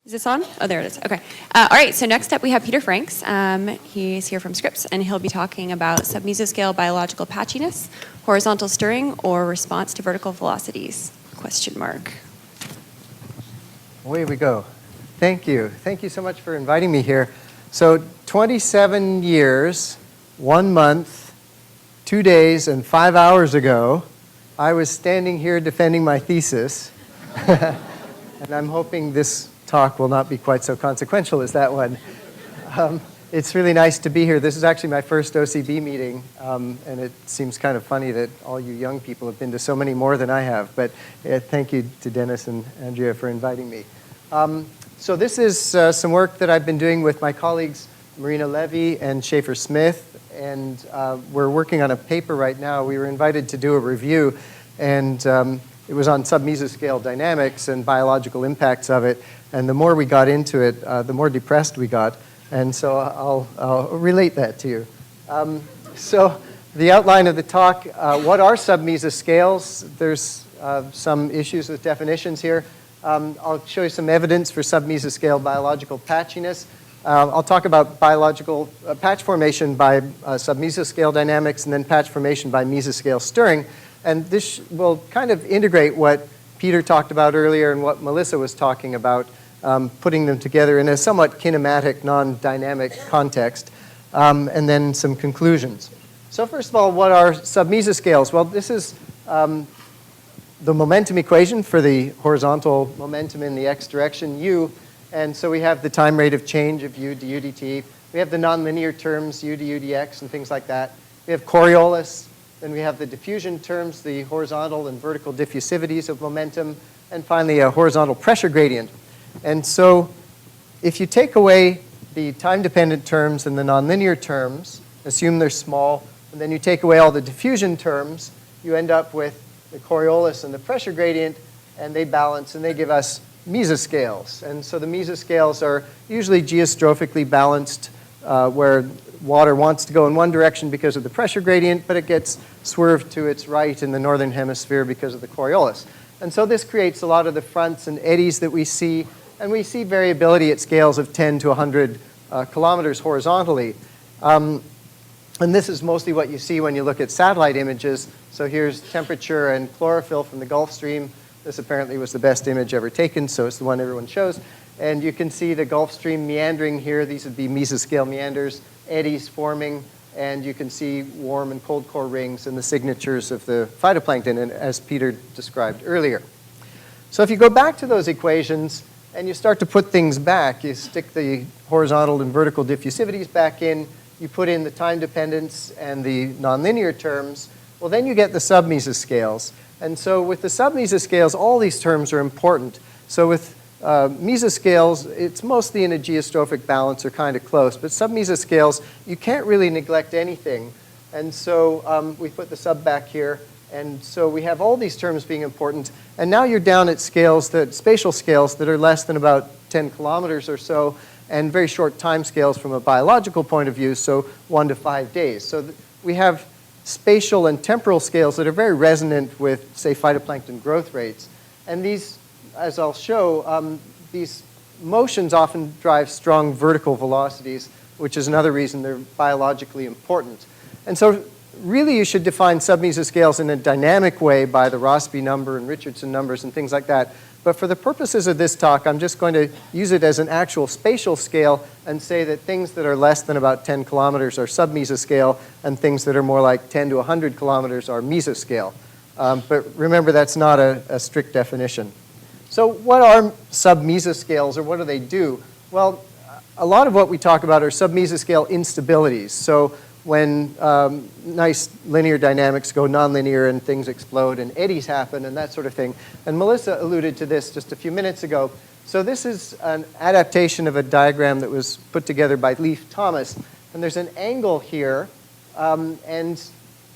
Is this on? Oh, there it is. Okay. All right, so next up we have Peter Franks. He's here from Scripps, and he'll be talking about submesoscale biological patchiness, horizontal stirring, or response to vertical velocities, question mark. Away we go. Thank you. Thank you so much for inviting me here. So 27 years, 1 month, 2 days, and 5 hours ago, I was standing here defending my thesis, and I'm hoping this talk will not be quite so consequential as that one. It's really nice to be here. This is actually my first OCB meeting, and it seems kind of funny that all you young people have been to so many more than I have. But thank you to Dennis and Andrea for inviting me. So this is some work that I've been doing with my colleagues Marina Levy and Schaefer Smith, and we're working on a paper right now. We were invited to do a review, and it was on submesoscale dynamics and biological impacts of it. And the more we got into it, the more depressed we got. And so I'll relate that to you. So the outline of the talk, what are submesoscales? There's some issues with definitions here. I'll show you some evidence for submesoscale biological patchiness. I'll talk about biological patch formation by submesoscale dynamics and then patch formation by mesoscale stirring. And this will kind of integrate what Peter talked about earlier and what Melissa was talking about, putting them together in a somewhat kinematic, non-dynamic context, and then some conclusions. So first of all, what are submesoscales? Well, this is the momentum equation for the horizontal momentum in the x direction, u. And so we have the time rate of change of u du dt. We have the nonlinear terms, u du dx, and things like that. We have Coriolis. Then we have the diffusion terms, the horizontal and vertical diffusivities of momentum, and finally a horizontal pressure gradient. And so if you take away the time-dependent terms and the nonlinear terms, assume they're small, and then you take away all the diffusion terms, you end up with the Coriolis and the pressure gradient, and they balance, and they give us mesoscales. And so the mesoscales are usually geostrophically balanced, where water wants to go in one direction because of the pressure gradient, but it gets swerved to its right in the northern hemisphere because of the Coriolis. And so this creates a lot of the fronts and eddies that we see, and we see variability at scales of 10 to 100 kilometers horizontally. And this is mostly what you see when you look at satellite images. So here's temperature and chlorophyll from the Gulf Stream. This apparently was the best image ever taken, so it's the one everyone shows. And you can see the Gulf Stream meandering here. These would be mesoscale meanders, eddies forming, and you can see warm and cold core rings and the signatures of the phytoplankton, and as Peter described earlier. So if you go back to those equations and you start to put things back, you stick the horizontal and vertical diffusivities back in, you put in the time dependence and the nonlinear terms, well, then you get the submesoscales. And so with the submesoscales, all these terms are important. So with mesoscales, it's mostly in a geostrophic balance or kind of close, but submesoscales, you can't really neglect anything. And so we put the sub back here, and so we have all these terms being important, and now you're down at scales, spatial scales that are less than about 10 kilometers or so, and very short time scales from a biological point of view, so 1 to 5 days. So we have spatial and temporal scales that are very resonant with, say, phytoplankton growth rates. And these, as I'll show, these motions often drive strong vertical velocities, which is another reason they're biologically important. And so really you should define submesoscales in a dynamic way by the Rossby number and Richardson numbers and things like that. But for the purposes of this talk, I'm just going to use it as an actual spatial scale and say that things that are less than about 10 kilometers are submesoscale, and things that are more like 10 to 100 kilometers are mesoscale. But remember, that's not a strict definition. So what are submesoscales, or what do they do? Well, a lot of what we talk about are submesoscale instabilities. So when nice linear dynamics go nonlinear and things explode and eddies happen and that sort of thing. And Melissa alluded to this just a few minutes ago. So this is an adaptation of a diagram that was put together by Leif Thomas. And there's an angle here. And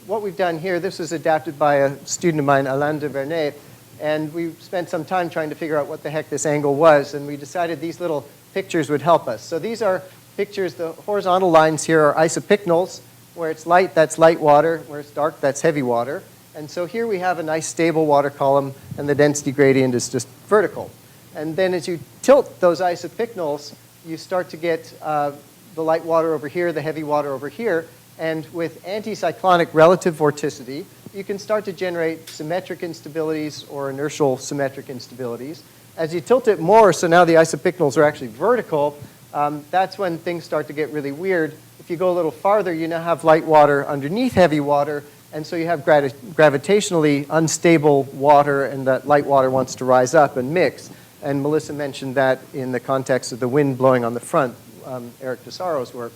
what we've done here, this was adapted by a student of mine, Alain de Vernet. And we spent some time trying to figure out what the heck this angle was. And we decided these little pictures would help us. So these are pictures. The horizontal lines here are isopycnals. Where it's light, that's light water. Where it's dark, that's heavy water. And so here we have a nice stable water column, and the density gradient is just vertical. And then as you tilt those isopycnals, you start to get the light water over here, the heavy water over here. And with anticyclonic relative vorticity, you can start to generate symmetric instabilities or inertial symmetric instabilities. As you tilt it more, so now the isopycnals are actually vertical, that's when things start to get really weird. If you go a little farther, you now have light water underneath heavy water, and so you have gravitationally unstable water, and that light water wants to rise up and mix. And Melissa mentioned that in the context of the wind blowing on the front, Eric Desaro's work.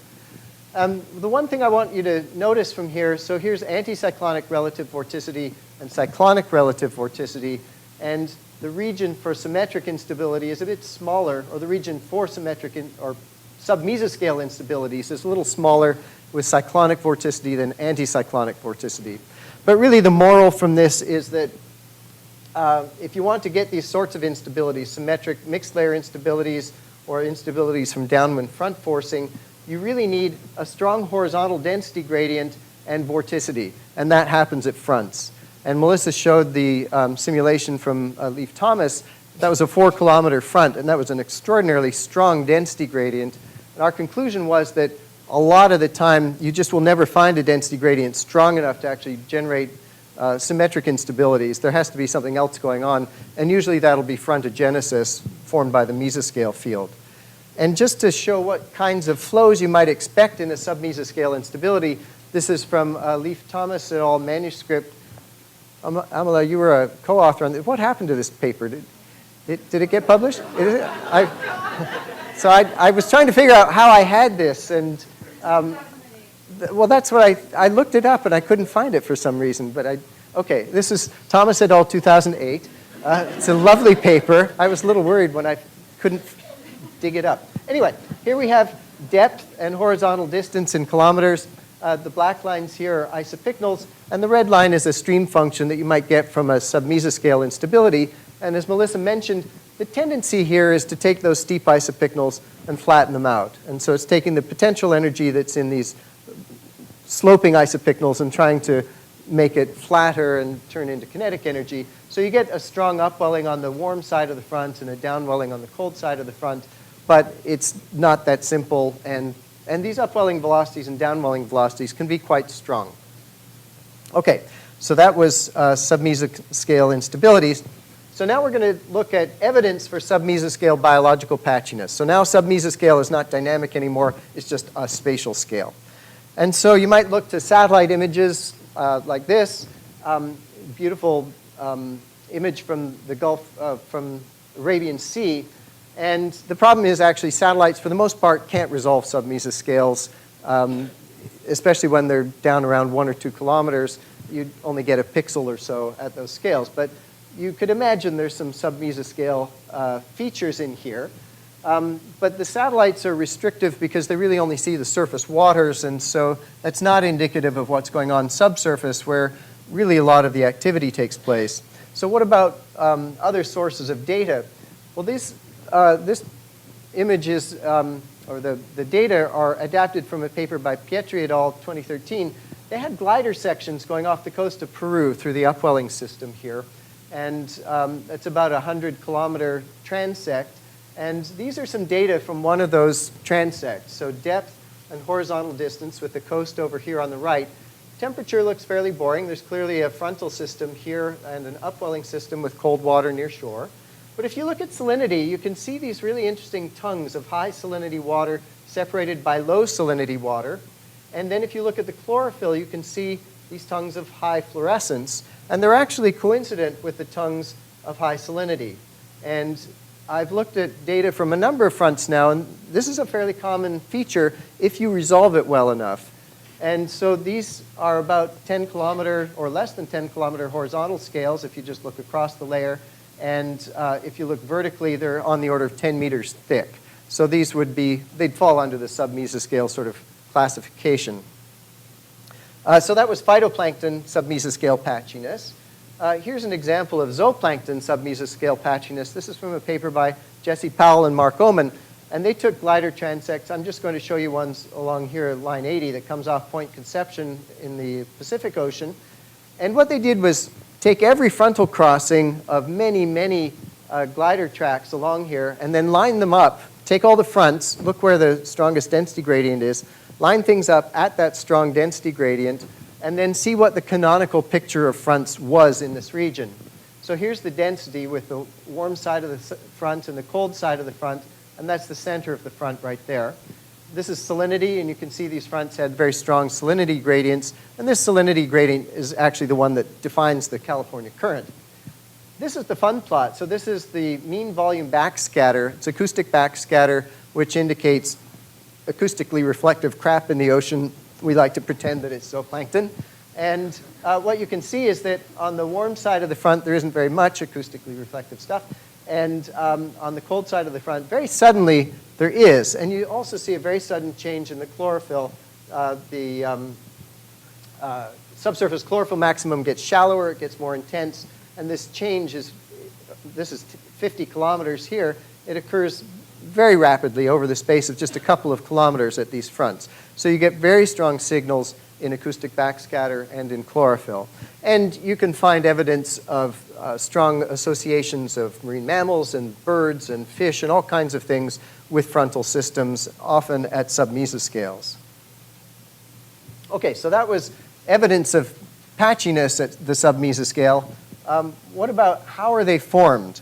The one thing I want you to notice from here, so here's anticyclonic relative vorticity and cyclonic relative vorticity, and the region for symmetric instability is a bit smaller, or the region for symmetric or submesascale instabilities is a little smaller with cyclonic vorticity than anticyclonic vorticity. But really the moral from this is that if you want to get these sorts of instabilities, symmetric mixed layer instabilities or instabilities from downwind front forcing, you really need a strong horizontal density gradient and vorticity, and that happens at fronts. And Melissa showed the simulation from Lyapunov. That was a 4-kilometer front, and that was an extraordinarily strong density gradient. And our conclusion was that a lot of the time, you just will never find a density gradient strong enough to actually generate symmetric instabilities. There has to be something else going on, and usually that'll be frontogenesis formed by the mesoscale field. And just to show what kinds of flows you might expect in a submesascale instability, this is from Lyapunov et al. Manuscript. Amala, you were a co-author on this. What happened to this paper? Did it get published? So I was trying to figure out how I had this, and well, that's what I looked it up, and I couldn't find it for some reason. But okay, this is Thomas et al. 2008. It's a lovely paper. I was a little worried when I couldn't dig it up. Anyway, here we have depth and horizontal distance in kilometers. The black lines here are isopycnals, and the red line is a stream function that you might get from a submesascale instability. And as Melissa mentioned, the tendency here is to take those steep isopycnals and flatten them out. And so it's taking the potential energy that's in these sloping isopycnals and trying to make it flatter and turn into kinetic energy. So you get a strong upwelling on the warm side of the front and a downwelling on the cold side of the front, but it's not that simple, and these upwelling velocities and downwelling velocities can be quite strong. Okay, so that was submesascale instabilities. So now we're going to look at evidence for submesascale biological patchiness. So now submesascale is not dynamic anymore, it's just a spatial scale. And so you might look to satellite images like this, beautiful image from the Gulf, from Arabian Sea. And the problem is actually satellites, for the most part, can't resolve submesascales, especially when they're down around 1 or 2 kilometers. You'd only get a pixel or so at those scales. But you could imagine there's some submesascale features in here. But the satellites are restrictive because they really only see the surface waters, and so that's not indicative of what's going on subsurface, where really a lot of the activity takes place. So what about other sources of data? Well, this image is, or the data are adapted from a paper by Pietri et al. 2013. They had glider sections going off the coast of Peru through the upwelling system here. And it's about a 100-kilometer transect. And these are some data from one of those transects. So depth and horizontal distance with the coast over here on the right. Temperature looks fairly boring. There's clearly a frontal system here and an upwelling system with cold water near shore. But if you look at salinity, you can see these really interesting tongues of high salinity water separated by low salinity water. And then if you look at the chlorophyll, you can see these tongues of high fluorescence. And they're actually coincident with the tongues of high salinity. And I've looked at data from a number of fronts now, and this is a fairly common feature if you resolve it well enough. And so these are about 10-kilometer or less than 10-kilometer horizontal scales if you just look across the layer. And if you look vertically, they're on the order of 10 meters thick. So these would be, they'd fall under the submesascale sort of classification. So that was phytoplankton submesascale patchiness. Here's an example of zooplankton submesascale patchiness. This is from a paper by Jesse Powell and Mark Oman. And they took glider transects. I'm just going to show you ones along here, line 80, that comes off Point Conception in the Pacific Ocean. And what they did was take every frontal crossing of many, many glider tracks along here, and then line them up. Take all the fronts, look where the strongest density gradient is, line things up at that strong density gradient, and then see what the canonical picture of fronts was in this region. So here's the density with the warm side of the front and the cold side of the front, and that's the center of the front right there. This is salinity, and you can see these fronts had very strong salinity gradients, and this salinity gradient is actually the one that defines the California current. This is the fun plot. So this is the mean volume backscatter. It's acoustic backscatter, which indicates acoustically reflective crap in the ocean. We like to pretend that it's zooplankton. And what you can see is that on the warm side of the front, there isn't very much acoustically reflective stuff. And on the cold side of the front, very suddenly, there is. And you also see a very sudden change in the chlorophyll. Subsurface chlorophyll maximum gets shallower, it gets more intense. And this change is, this is 50 kilometers here. It occurs very rapidly over the space of just a couple of kilometers at these fronts. So you get very strong signals in acoustic backscatter and in chlorophyll. And you can find evidence of strong associations of marine mammals and birds and fish and all kinds of things with frontal systems, often at submesoscales. Okay, so that was evidence of patchiness at the submesoscale. What about how are they formed?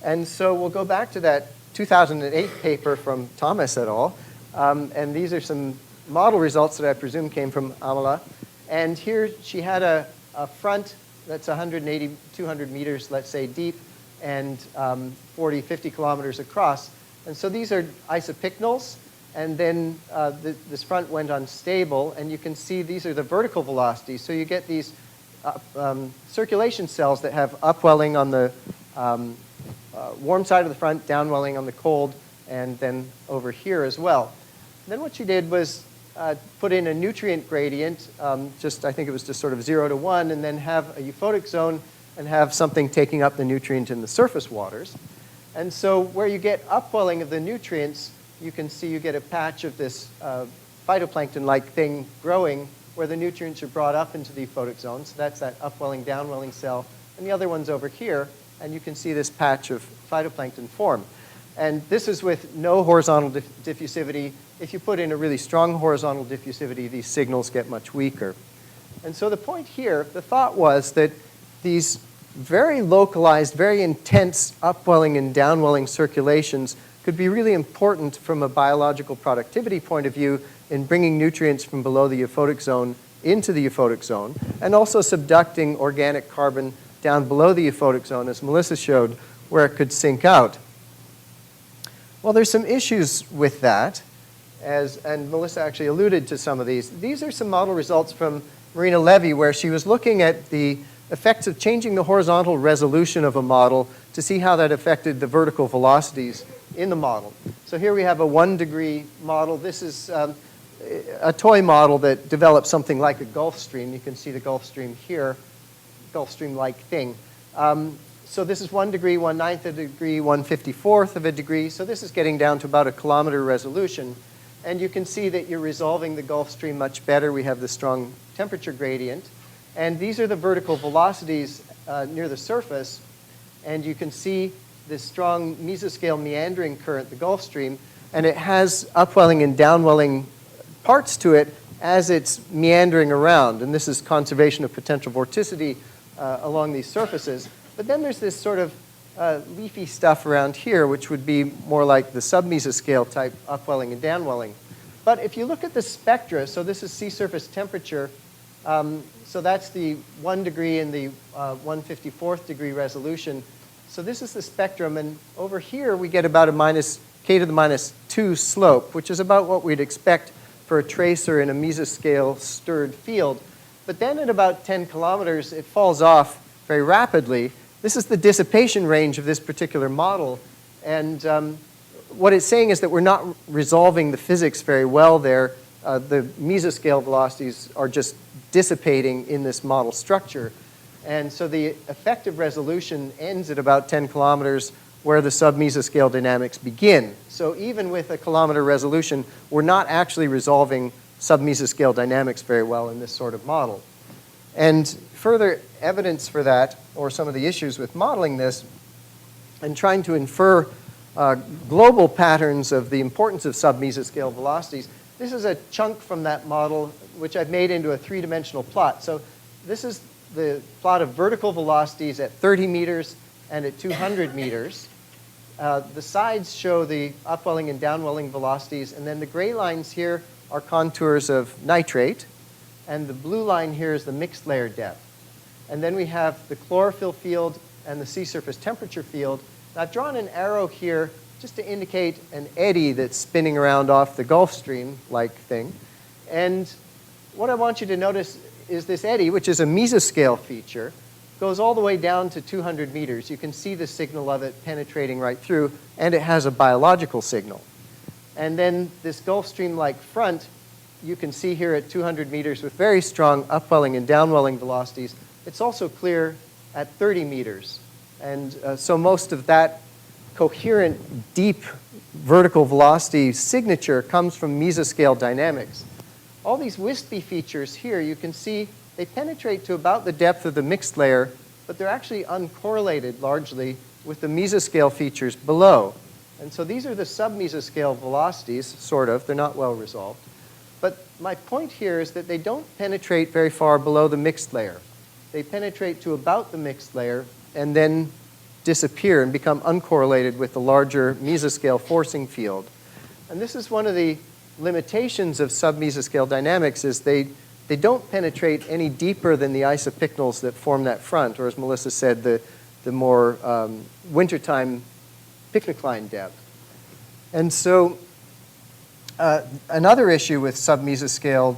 And so we'll go back to that 2008 paper from Thomas et al. And these are some model results that I presume came from Amala. And here she had a front that's 180, 200 meters, let's say, deep, and 40, 50 kilometers across. And so these are isopycnals. And then this front went unstable. And you can see these are the vertical velocities. So you get these circulation cells that have upwelling on the warm side of the front, downwelling on the cold, and then over here as well. And then what she did was put in a nutrient gradient, I think it was just sort of 0 to 1, and then have a euphotic zone and have something taking up the nutrient in the surface waters. And so where you get upwelling of the nutrients, you can see you get a patch of this phytoplankton-like thing growing where the nutrients are brought up into the euphotic zone. So that's that upwelling, downwelling cell. And the other one's over here, and you can see this patch of phytoplankton form. And this is with no horizontal diffusivity. If you put in a really strong horizontal diffusivity, these signals get much weaker. And so the point here, the thought was that these very localized, very intense upwelling and downwelling circulations could be really important from a biological productivity point of view in bringing nutrients from below the euphotic zone into the euphotic zone, and also subducting organic carbon down below the euphotic zone, as Melissa showed, where it could sink out. Well, there's some issues with that, and Melissa actually alluded to some of these. These are some model results from Marina Levy, where she was looking at the effects of changing the horizontal resolution of a model to see how that affected the vertical velocities in the model. So here we have a 1-degree model. This is a toy model that developed something like a Gulf Stream. You can see the Gulf Stream here, Gulf Stream-like thing. So this is 1 degree, 1/9 of a degree, 1/54 of a degree. So this is getting down to about a kilometer resolution. And you can see that you're resolving the Gulf Stream much better. We have the strong temperature gradient. And these are the vertical velocities near the surface. And you can see this strong mesoscale meandering current, the Gulf Stream. And it has upwelling and downwelling parts to it as it's meandering around. And this is conservation of potential vorticity along these surfaces. But then there's this sort of leafy stuff around here, which would be more like the submesascale type upwelling and downwelling. But if you look at the spectra, so this is sea surface temperature, so that's the 1 degree and the 1/54 degree resolution. So this is the spectrum, and over here we get about a k to the -2 slope, which is about what we'd expect for a tracer in a mesoscale stirred field. But then at about 10 kilometers, it falls off very rapidly. This is the dissipation range of this particular model. And what it's saying is that we're not resolving the physics very well there. The mesoscale velocities are just dissipating in this model structure. And so the effective resolution ends at about 10 kilometers where the submesoscale dynamics begin. So even with a kilometer resolution, we're not actually resolving submesoscale dynamics very well in this sort of model. And further evidence for that, or some of the issues with modeling this, and trying to infer global patterns of the importance of submesoscale velocities. This is a chunk from that model, which I've made into a three-dimensional plot. So this is the plot of vertical velocities at 30 meters and at 200 meters. The sides show the upwelling and downwelling velocities, and then the gray lines here are contours of nitrate, and the blue line here is the mixed layer depth. And then we have the chlorophyll field and the sea surface temperature field. And I've drawn an arrow here just to indicate an eddy that's spinning around off the Gulf Stream-like thing. And what I want you to notice is this eddy, which is a mesoscale feature, goes all the way down to 200 meters. You can see the signal of it penetrating right through, and it has a biological signal. And then this Gulf Stream-like front, you can see here at 200 meters with very strong upwelling and downwelling velocities. It's also clear at 30 meters. And so most of that coherent, deep vertical velocity signature comes from mesoscale dynamics. All these wispy features here, you can see they penetrate to about the depth of the mixed layer, but they're actually uncorrelated largely with the mesoscale features below. And so these are the submesoscale velocities, sort of. They're not well resolved. But my point here is that they don't penetrate very far below the mixed layer. They penetrate to about the mixed layer and then disappear and become uncorrelated with the larger mesoscale forcing field. And this is one of the limitations of submesoscale dynamics, is they don't penetrate any deeper than the isopycnals that form that front, or as Melissa said, the more wintertime pycnocline depth. And so another issue with submesoscale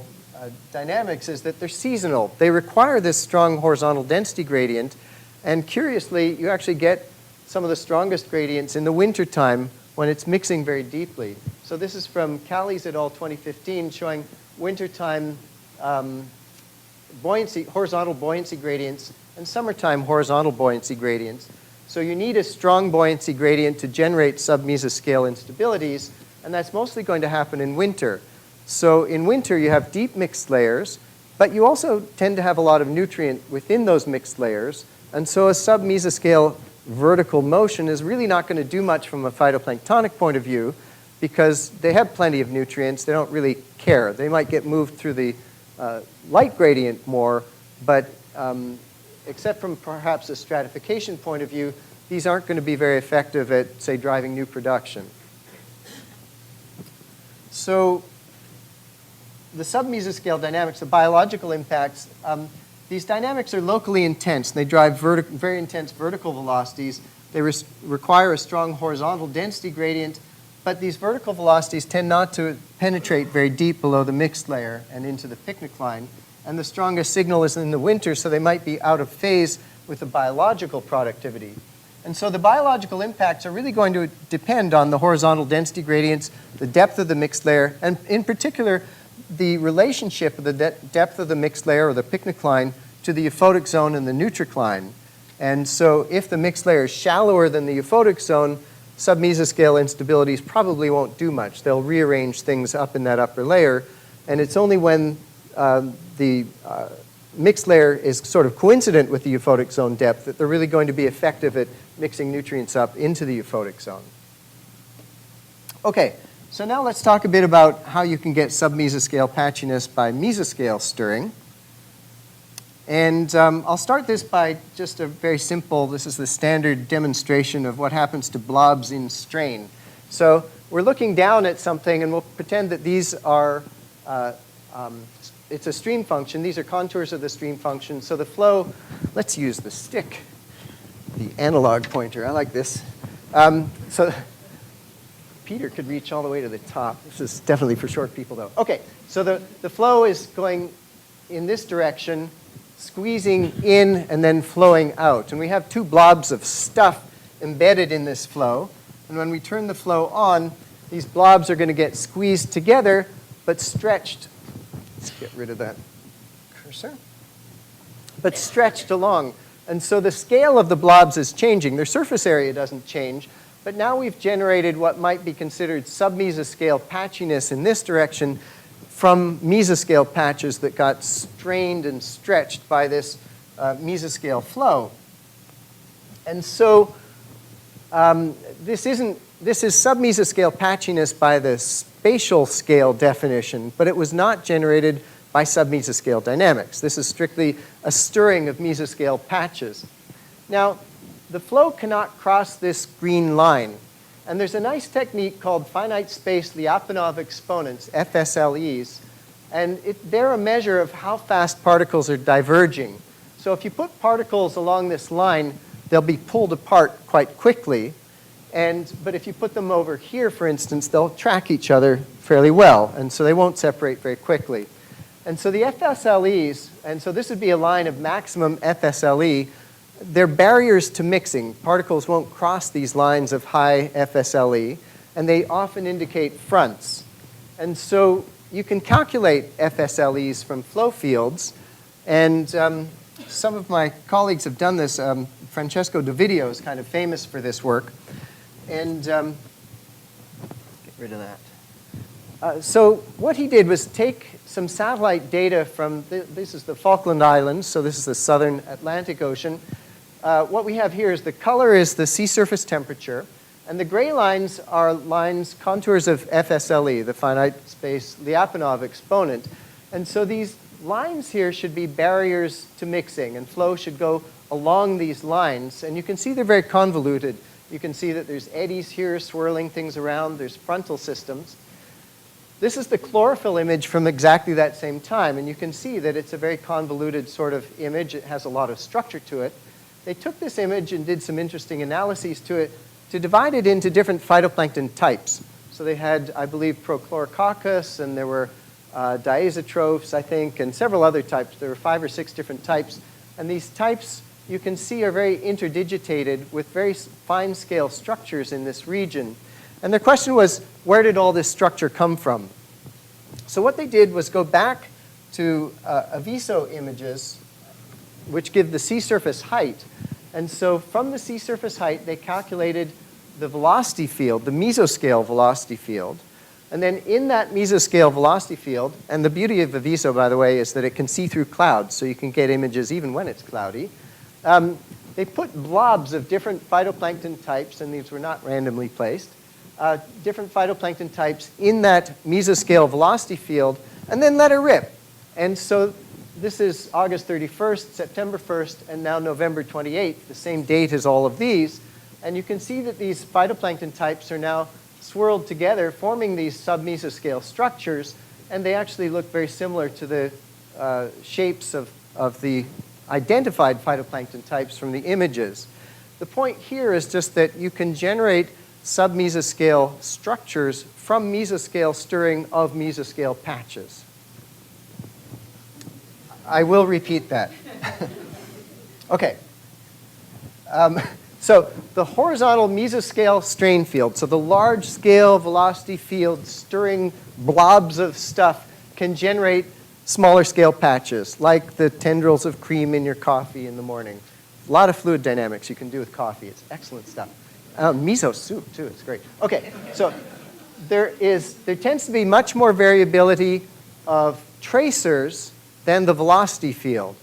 dynamics is that they're seasonal. They require this strong horizontal density gradient, and curiously, you actually get some of the strongest gradients in the wintertime when it's mixing very deeply. So this is from Callies et al. 2015 showing wintertime horizontal buoyancy gradients and summertime horizontal buoyancy gradients. So you need a strong buoyancy gradient to generate submesoscale instabilities, and that's mostly going to happen in winter. So in winter, you have deep mixed layers, but you also tend to have a lot of nutrient within those mixed layers, and so a submesoscale vertical motion is really not going to do much from a phytoplanktonic point of view because they have plenty of nutrients. They don't really care. They might get moved through the light gradient more, but except from perhaps a stratification point of view, these aren't going to be very effective at, say, driving new production. So the submesoscale dynamics, the biological impacts, these dynamics are locally intense. They drive very intense vertical velocities. They require a strong horizontal density gradient, but these vertical velocities tend not to penetrate very deep below the mixed layer and into the pycnocline. And the strongest signal is in the winter, so they might be out of phase with the biological productivity. And so the biological impacts are really going to depend on the horizontal density gradients, the depth of the mixed layer, and in particular, the relationship of the depth of the mixed layer or the pycnocline to the euphotic zone and the nutricline. And so if the mixed layer is shallower than the euphotic zone, submesoscale instabilities probably won't do much. They'll rearrange things up in that upper layer. And it's only when the mixed layer is sort of coincident with the euphotic zone depth that they're really going to be effective at mixing nutrients up into the euphotic zone. Okay. So now let's talk a bit about how you can get submesoscale patchiness by mesoscale stirring. And I'll start this by just a very simple, this is the standard demonstration of what happens to blobs in strain. So we're looking down at something, and we'll pretend that these are, it's a stream function. These are contours of the stream function. So the flow, let's use the stick, the analog pointer. I like this. So Peter could reach all the way to the top. This is definitely for short people, though. Okay, so the flow is going in this direction, squeezing in and then flowing out. And we have two blobs of stuff embedded in this flow. And when we turn the flow on, these blobs are going to get squeezed together, but stretched. Let's get rid of that cursor. But stretched along. And so the scale of the blobs is changing. Their surface area doesn't change. But now we've generated what might be considered submesoscale patchiness in this direction from mesoscale patches that got strained and stretched by this mesoscale flow. And so This is submesoscale patchiness by the spatial scale definition, but it was not generated by submesoscale dynamics. This is strictly a stirring of mesoscale patches. Now, the flow cannot cross this green line. And there's a nice technique called finite space Lyapunov exponents, FSLEs. And they're a measure of how fast particles are diverging. So if you put particles along this line, they'll be pulled apart quite quickly. But if you put them over here, for instance, they'll track each other fairly well. And so they won't separate very quickly. And so the FSLEs, and so this would be a line of maximum FSLE, they're barriers to mixing. Particles won't cross these lines of high FSLE, and they often indicate fronts. And so you can calculate FSLEs from flow fields, and some of my colleagues have done this. Francesco Dovidio is kind of famous for this work. And get rid of that. So what he did was take some satellite data from, this is the Falkland Islands, so this is the southern Atlantic Ocean. What we have here is the color is the sea surface temperature, and the gray lines are contours of FSLE, the finite space Lyapunov exponent. And so these lines here should be barriers to mixing, and flow should go along these lines. And you can see they're very convoluted. You can see that there's eddies here swirling things around. There's frontal systems. This is the chlorophyll image from exactly that same time, and you can see that it's a very convoluted sort of image. It has a lot of structure to it. They took this image and did some interesting analyses to it to divide it into different phytoplankton types. So they had, I believe, Prochlorococcus, and there were diazotrophs, I think, and several other types. There were 5 or 6 different types. And these types, you can see, are very interdigitated with very fine-scale structures in this region. And the question was, where did all this structure come from? So what they did was go back to Aviso images, which give the sea surface height. And so from the sea surface height, they calculated the velocity field, the mesoscale velocity field. And then in that mesoscale velocity field, and the beauty of Aviso, by the way, is that it can see through clouds, so you can get images even when it's cloudy. They put blobs of different phytoplankton types, and these were not randomly placed, different phytoplankton types in that mesoscale velocity field, and then let her rip. And so this is August 31st, September 1st, and now November 28th, the same date as all of these. And you can see that these phytoplankton types are now swirled together, forming these submesoscale structures, and they actually look very similar to the shapes of the identified phytoplankton types from the images. The point here is just that you can generate submesoscale structures from mesoscale stirring of mesoscale patches. I will repeat that. Okay. So the horizontal mesoscale strain field, so the large scale velocity field stirring blobs of stuff, can generate smaller scale patches, like the tendrils of cream in your coffee in the morning. A lot of fluid dynamics you can do with coffee. It's excellent stuff. Miso soup, too. It's great. Okay, so there tends to be much more variability of tracers than the velocity field.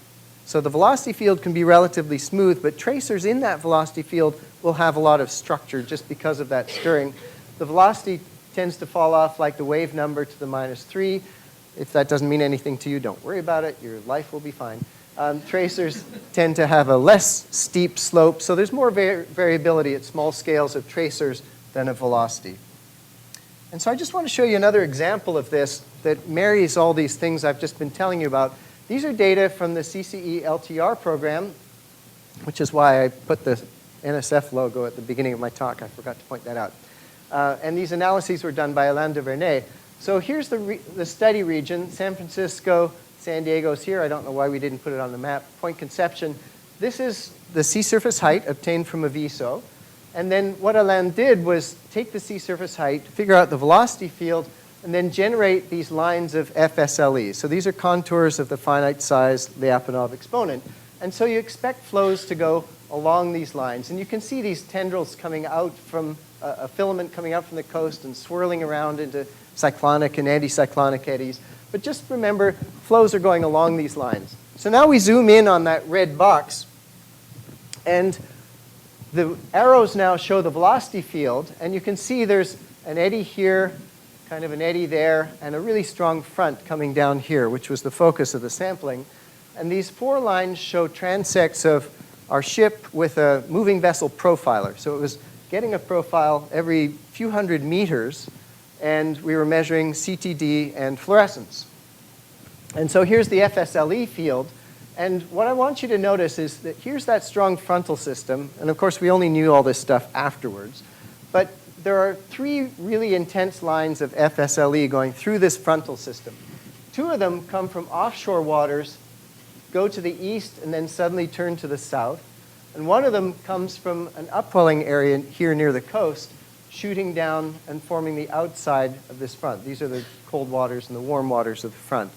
So the velocity field can be relatively smooth, but tracers in that velocity field will have a lot of structure just because of that stirring. The velocity tends to fall off like the wave number to the -3. If that doesn't mean anything to you, don't worry about it. Your life will be fine. Tracers tend to have a less steep slope, so there's more variability at small scales of tracers than of velocity. And so I just want to show you another example of this that marries all these things I've just been telling you about. These are data from the CIEltr program, which is why I put the NSF logo at the beginning of my talk. I forgot to point that out. And these analyses were done by Alain de Vernet. So here's the study region. San Francisco, San Diego's here. I don't know why we didn't put it on the map. Point Conception. This is the sea surface height obtained from Aviso. And then what Alain did was take the sea surface height, figure out the velocity field, and then generate these lines of FSLE. So these are contours of the finite size Lyapunov exponent. And so you expect flows to go along these lines. And you can see these tendrils coming out from a filament coming out from the coast and swirling around into cyclonic and anticyclonic eddies. But just remember, flows are going along these lines. So now we zoom in on that red box. And the arrows now show the velocity field, and you can see there's an eddy here, kind of an eddy there, and a really strong front coming down here, which was the focus of the sampling. And these 4 lines show transects of our ship with a moving vessel profiler. So it was getting a profile every few hundred meters, and we were measuring CTD and fluorescence. And so here's the FSLE field. And what I want you to notice is that here's that strong frontal system. And of course, we only knew all this stuff afterwards. But there are 3 really intense lines of FSLE going through this frontal system. 2 of them come from offshore waters, go to the east, and then suddenly turn to the south. And one of them comes from an upwelling area here near the coast, shooting down and forming the outside of this front. These are the cold waters and the warm waters of the front.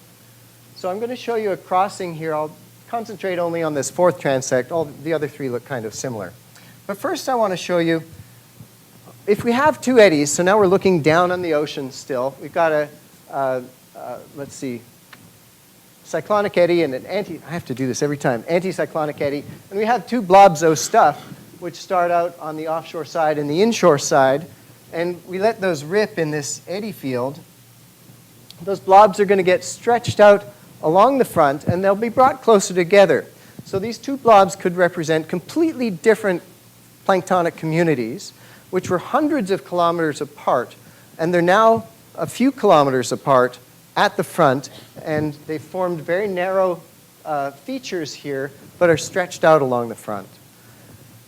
So I'm going to show you a crossing here. I'll concentrate only on this 4th transect. All the other 3 look kind of similar. But first I want to show you, if we have 2 eddies, so now we're looking down on the ocean still. We've got let's see, cyclonic eddy and an I have to do this every time, anticyclonic eddy. And we have 2 blobs of stuff, which start out on the offshore side and the inshore side. And we let those rip in this eddy field. Those blobs are going to get stretched out along the front, and they'll be brought closer together. So these 2 blobs could represent completely different planktonic communities, which were hundreds of kilometers apart, and they're now a few kilometers apart at the front, and they formed very narrow features here, but are stretched out along the front.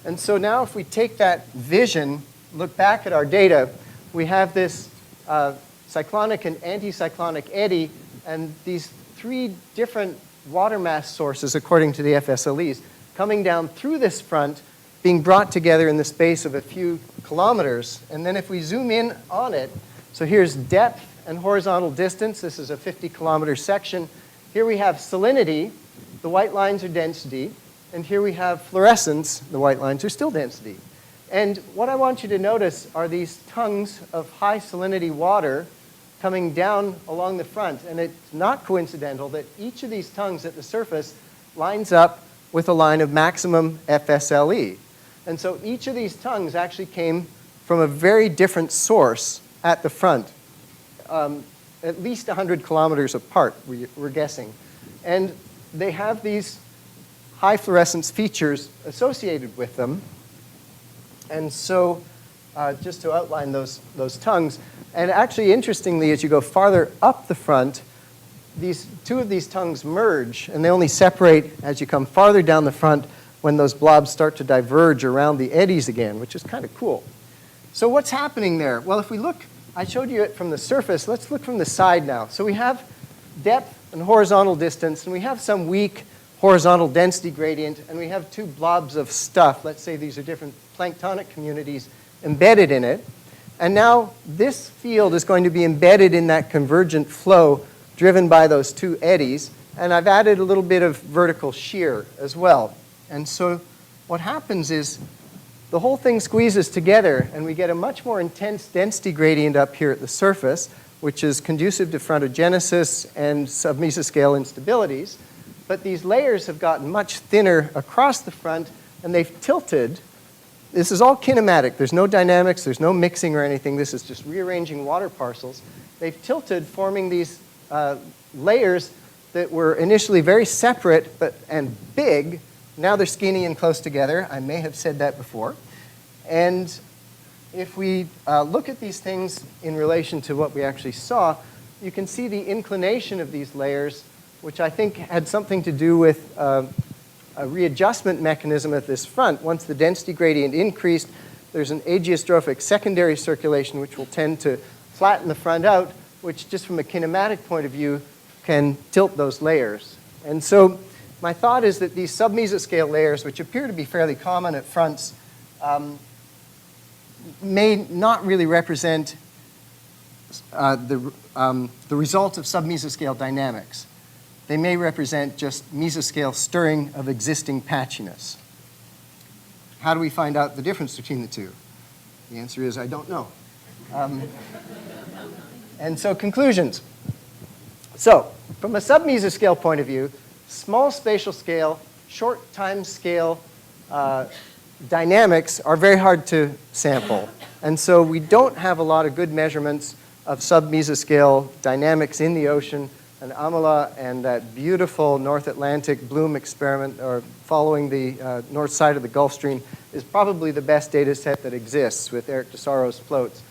And so now if we take that vision, look back at our data, we have this cyclonic and anticyclonic eddy, and these 3 different water mass sources, according to the FSLEs, coming down through this front, being brought together in the space of a few kilometers. And then if we zoom in on it, so here's depth and horizontal distance. This is a 50-kilometer section. Here we have salinity. The white lines are density. And here we have fluorescence. The white lines are still density. And what I want you to notice are these tongues of high salinity water coming down along the front. And it's not coincidental that each of these tongues at the surface lines up with a line of maximum FSLE. And so each of these tongues actually came from a very different source at the front, at least 100 kilometers apart, we're guessing. And they have these high fluorescence features associated with them. And so just to outline those tongues, and actually, interestingly, as you go farther up the front, these 2 of these tongues merge, and they only separate as you come farther down the front when those blobs start to diverge around the eddies again, which is kind of cool. So what's happening there? Well, if we look, I showed you it from the surface. Let's look from the side now. So we have depth and horizontal distance, and we have some weak horizontal density gradient, and we have 2 blobs of stuff. Let's say these are different planktonic communities embedded in it. And now this field is going to be embedded in that convergent flow driven by those 2 eddies. And I've added a little bit of vertical shear as well. And so what happens is the whole thing squeezes together, and we get a much more intense density gradient up here at the surface, which is conducive to frontogenesis and submesascale instabilities. But these layers have gotten much thinner across the front, and they've tilted. This is all kinematic. There's no dynamics. There's no mixing or anything. This is just rearranging water parcels. They've tilted, forming these layers that were initially very separate and big. Now they're skinny and close together. I may have said that before. And if we look at these things in relation to what we actually saw, you can see the inclination of these layers, which I think had something to do with a readjustment mechanism at this front. Once the density gradient increased, there's an ageostrophic secondary circulation which will tend to flatten the front out, which just from a kinematic point of view can tilt those layers. And so my thought is that these submesoscale layers, which appear to be fairly common at fronts, may not really represent the result of submesoscale dynamics. They may represent just mesoscale stirring of existing patchiness. How do we find out the difference between the 2? The answer is I don't know. And so conclusions. So from a submesoscale point of view, small spatial scale, short time scale dynamics are very hard to sample. And so we don't have a lot of good measurements of submesoscale dynamics in the ocean. And Amala and that beautiful North Atlantic bloom experiment, or following the north side of the Gulf Stream, is probably the best data set that exists with Eric DeSaro's floats.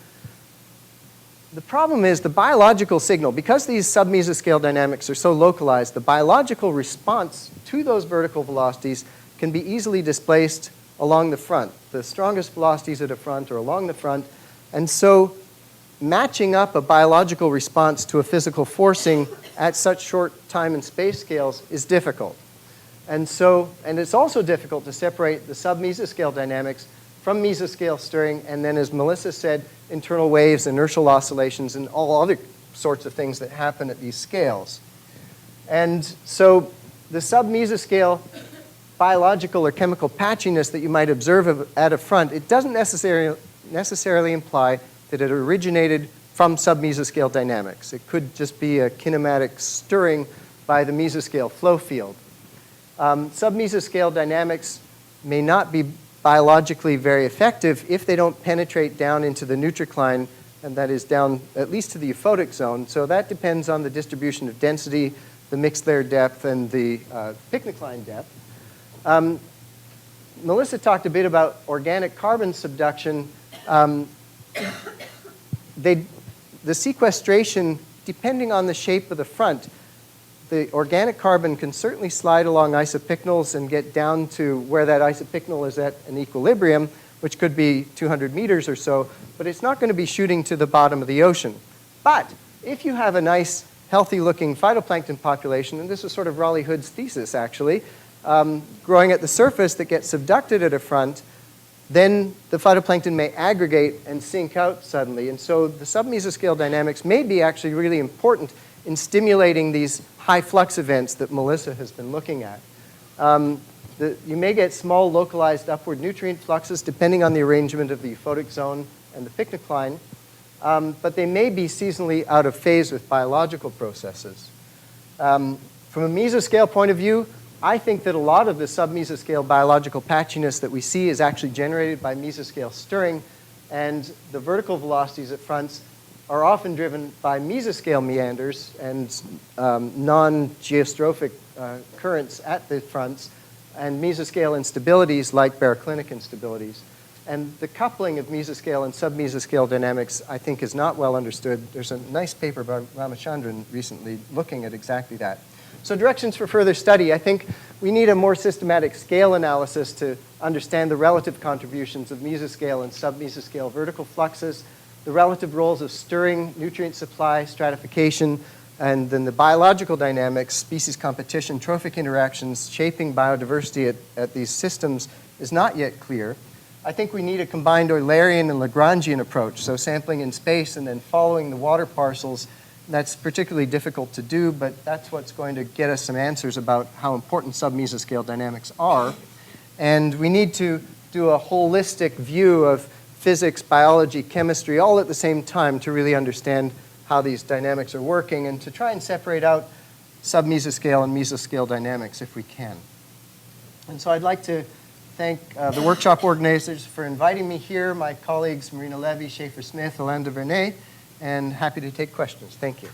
The problem is the biological signal. Because these submesoscale dynamics are so localized, the biological response to those vertical velocities can be easily displaced along the front. The strongest velocities at the front are along the front. And so matching up a biological response to a physical forcing at such short time and space scales is difficult. And it's also difficult to separate the submesoscale dynamics from mesoscale stirring, and then, as Melissa said, internal waves, inertial oscillations, and all other sorts of things that happen at these scales. And so the submesoscale biological or chemical patchiness that you might observe at a front, it doesn't necessarily imply that it originated from submesoscale dynamics. It could just be a kinematic stirring by the mesoscale flow field. Submesoscale dynamics may not be biologically very effective if they don't penetrate down into the nutricline, and that is down at least to the euphotic zone. So that depends on the distribution of density, the mixed layer depth, and the pycnocline depth. Melissa talked a bit about organic carbon subduction. The sequestration, depending on the shape of the front, the organic carbon can certainly slide along isopycnals and get down to where that isopycnal is at an equilibrium, which could be 200 meters or so, but it's not going to be shooting to the bottom of the ocean. But if you have a nice, healthy-looking phytoplankton population, and this is sort of Raleigh Hood's thesis, actually, growing at the surface that gets subducted at a front, then the phytoplankton may aggregate and sink out suddenly. And so the submesoscale dynamics may be actually really important in stimulating these high flux events that Melissa has been looking at. You may get small localized upward nutrient fluxes depending on the arrangement of the euphotic zone and the pycnocline, but they may be seasonally out of phase with biological processes. From a mesoscale point of view, I think that a lot of the submesoscale biological patchiness that we see is actually generated by mesoscale stirring, and the vertical velocities at fronts are often driven by mesoscale meanders and non-geostrophic currents at the fronts, and mesoscale instabilities like baroclinic instabilities. And the coupling of mesoscale and submesoscale dynamics, I think, is not well understood. There's a nice paper by Ramachandran recently looking at exactly that. So directions for further study. I think we need a more systematic scale analysis to understand the relative contributions of mesoscale and submesoscale vertical fluxes, the relative roles of stirring, nutrient supply, stratification, and then the biological dynamics, species competition, trophic interactions, shaping biodiversity at these systems is not yet clear. I think we need a combined Eulerian and Lagrangian approach, so sampling in space and then following the water parcels. That's particularly difficult to do, but that's what's going to get us some answers about how important submesoscale dynamics are. And we need to do a holistic view of physics, biology, chemistry, all at the same time to really understand how these dynamics are working and to try and separate out submesoscale and mesoscale dynamics if we can. And so I'd like to thank the workshop organizers for inviting me here, my colleagues Marina Levy, Schaefer Smith, Alain de Vernet, and happy to take questions. Thank you.